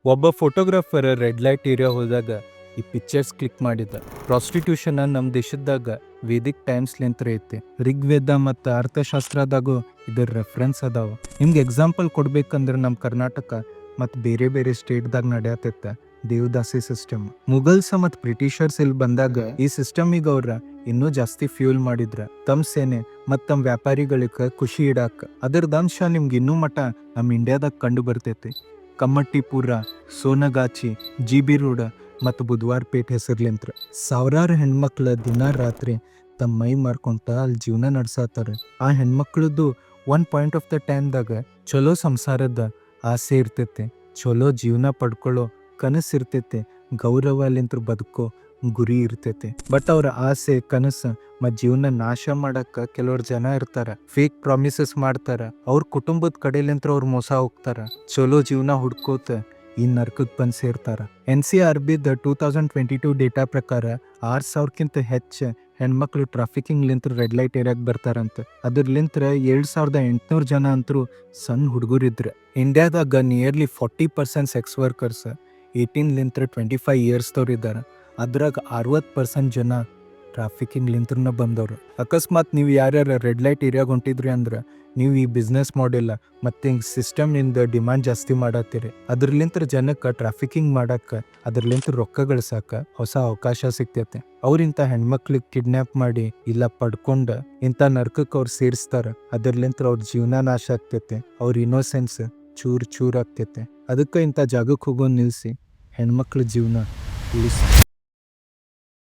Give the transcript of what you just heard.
ಒಬ್ಬ photographer red light area ಹೋದಾಗ ಈ ಪಿಕ್ಚರ್ಸ್ ಕ್ಲಿಕ್ ಮಾಡಿದ. ಪ್ರಾಸ್ಟಿಟ್ಯೂಷನ್ ನಮ್ಮ ದೇಶದಾಗ ವೇದಿಕ್ ಟೈಮ್ಸ್ಲಿಂತ್ರ ಐತಿ. ಋಗ್ವೇದ ಮತ್ತು ಅರ್ಥಶಾಸ್ತ್ರದಾಗೂ ಇದರ ರೆಫರೆನ್ಸ್ ಅದಾವ. ನಿಮ್ಗೆ ಎಕ್ಸಾಂಪಲ್ ಕೊಡ್ಬೇಕಂದ್ರೆ ನಮ್ಮ ಕರ್ನಾಟಕ ಮತ್ತು ಬೇರೆ ಬೇರೆ ಸ್ಟೇಟ್ದಾಗ ನಡೆಯತ್ತೈತೆ ದೇವದಾಸಿ ಸಿಸ್ಟಮ್. ಮುಗಲ್ಸ್ ಮತ್ತು ಬ್ರಿಟಿಷರ್ಸ್ ಇಲ್ಲಿ ಬಂದಾಗ ಈ ಸಿಸ್ಟಮಿಗೆ ಅವ್ರ ಇನ್ನೂ ಜಾಸ್ತಿ ಫ್ಯೂಲ್ ಮಾಡಿದ್ರ ತಮ್ಮ ಸೇನೆ ಮತ್ತು ತಮ್ಮ ವ್ಯಾಪಾರಿಗಳಿಗೆ ಖುಷಿ ಇಡಾಕ. ಅದರದ ಅಂಶ ನಿಮ್ಗೆ ಇನ್ನೂ ಮಠ ನಮ್ಮ ಇಂಡಿಯಾದಾಗ ಕಂಡು ಬರ್ತೈತಿ. ಕಮ್ಮಟ್ಟಿಪುರ, ಸೋನಗಾಚಿ, ಜಿ.ಬಿ. ರೋಡ್ ಮತ್ತು ಬುಧವಾರ ಪೇಟೆ ಹೆಸರ್ಲಿಂತ್ರ ಸಾವಿರಾರು ಹೆಣ್ಮಕ್ಳು ದಿನ ರಾತ್ರಿ ತಮ್ಮ ಮೈ ಮಾರ್ಕೊಂತ ಅಲ್ಲಿ ಜೀವನ ನಡ್ಸಾತಾರ. ಆ ಹೆಣ್ಮಕ್ಳದ್ದು ಒನ್ ಪಾಯಿಂಟ್ ಆಫ್ ದ ಟೈಮ್ದಾಗ ಚಲೋ ಸಂಸಾರದ ಆಸೆ ಇರ್ತೈತೆ, ಚಲೋ ಜೀವನ ಪಡ್ಕೊಳ್ಳೋ ಕನಸು ಇರ್ತೈತೆ, ಗೌರವ ಅಲ್ಲಿಂತ್ರ ಬದುಕೋ ಗುರಿ ಇರ್ತೈತೆ. ಬಟ್ ಅವ್ರ ಆಸೆ ಕನಸು ಮತ್ತು ಜೀವನ ನಾಶ ಮಾಡಕ್ಕೆ ಕೆಲವ್ರು ಜನ ಇರ್ತಾರ. ಫೇಕ್ ಪ್ರಾಮಿಸಸ್ ಮಾಡ್ತಾರ. ಅವ್ರ ಕುಟುಂಬದ ಕಡೆಲಿಂತ್ರ ಅವ್ರು ಮೋಸ ಹೋಗ್ತಾರ. ಚಲೋ ಜೀವನ ಹುಡ್ಕೋತ ಈ ನರ್ಕಕ್ಕೆ ಬಂದು ಸೇರ್ತಾರ. NCRBದ 2022 ಡೇಟಾ ಪ್ರಕಾರ 6,000ಕ್ಕಿಂತ ಹೆಚ್ಚು ಹೆಣ್ಮಕ್ಳು ಟ್ರಾಫಿಕಿಂಗ್ಲಿಂತ್ರ ರೆಡ್ ಲೈಟ್ ಏರಿಯಾಗೆ ಬರ್ತಾರಂತ. ಅದ್ರಲಿಂತ್ರ 7,800 ಜನ ಅಂತರೂ ಸಣ್ಣ ಹುಡುಗರಿದ್ರು. ಇಂಡಿಯಾದಾಗ ನಿಯರ್ಲಿ 40% ಸೆಕ್ಸ್ ವರ್ಕರ್ಸ್ 18 25 ಇಯರ್ಸ್ದವ್ರು ಇದ್ದಾರೆ. ಅದ್ರಾಗ 60% ಜನ ಟ್ರಾಫಿಕಿಂಗ್ಲಿಂತ್ರನ ಬಂದವರು. ಅಕಸ್ಮಾತ್ ನೀವು ಯಾರ್ಯಾರು ರೆಡ್ ಲೈಟ್ ಏರಿಯಾಗೆ ಹೊಂಟಿದ್ರಿ ಅಂದ್ರೆ ನೀವು ಈ ಬಿಸ್ನೆಸ್ ಮಾಡೆಲ್ಲ ಮತ್ತು ಹಿಂಗೆ ಸಿಸ್ಟಮ್ನಿಂದ ಡಿಮ್ಯಾಂಡ್ ಜಾಸ್ತಿ ಮಾಡತ್ತೀರಿ. ಅದ್ರಲಿಂತ್ರ ಜನಕ್ಕೆ ಟ್ರಾಫಿಕಿಂಗ್ ಮಾಡಕ್ಕೆ, ಅದ್ರಲಿಂತ್ರ ರೊಕ್ಕ ಗಳಿಸಕ್ಕೆ ಹೊಸ ಅವಕಾಶ ಸಿಗ್ತೈತೆ. ಅವ್ರಿಂಥ ಹೆಣ್ಮಕ್ಳಿಗೆ ಕಿಡ್ನ್ಯಾಪ್ ಮಾಡಿ ಇಲ್ಲ ಪಡ್ಕೊಂಡು ಇಂಥ ನರ್ಕಕ್ಕೆ ಅವ್ರು ಸೇರಿಸ್ತಾರ. ಅದರ್ಲಿಂತ್ರ ಅವ್ರ ಜೀವನ ನಾಶ ಆಗ್ತೈತೆ, ಅವ್ರ ಇನ್ನೋಸೆನ್ಸ್ ಚೂರು ಆಗ್ತೈತೆ. ಅದಕ್ಕೆ ಇಂಥ ಜಾಗಕ್ಕೆ ಹೋಗೋದು ನಿಲ್ಲಿಸಿ ಹೆಣ್ಮಕ್ಳ ಜೀವನ ಉಳಿಸಿ.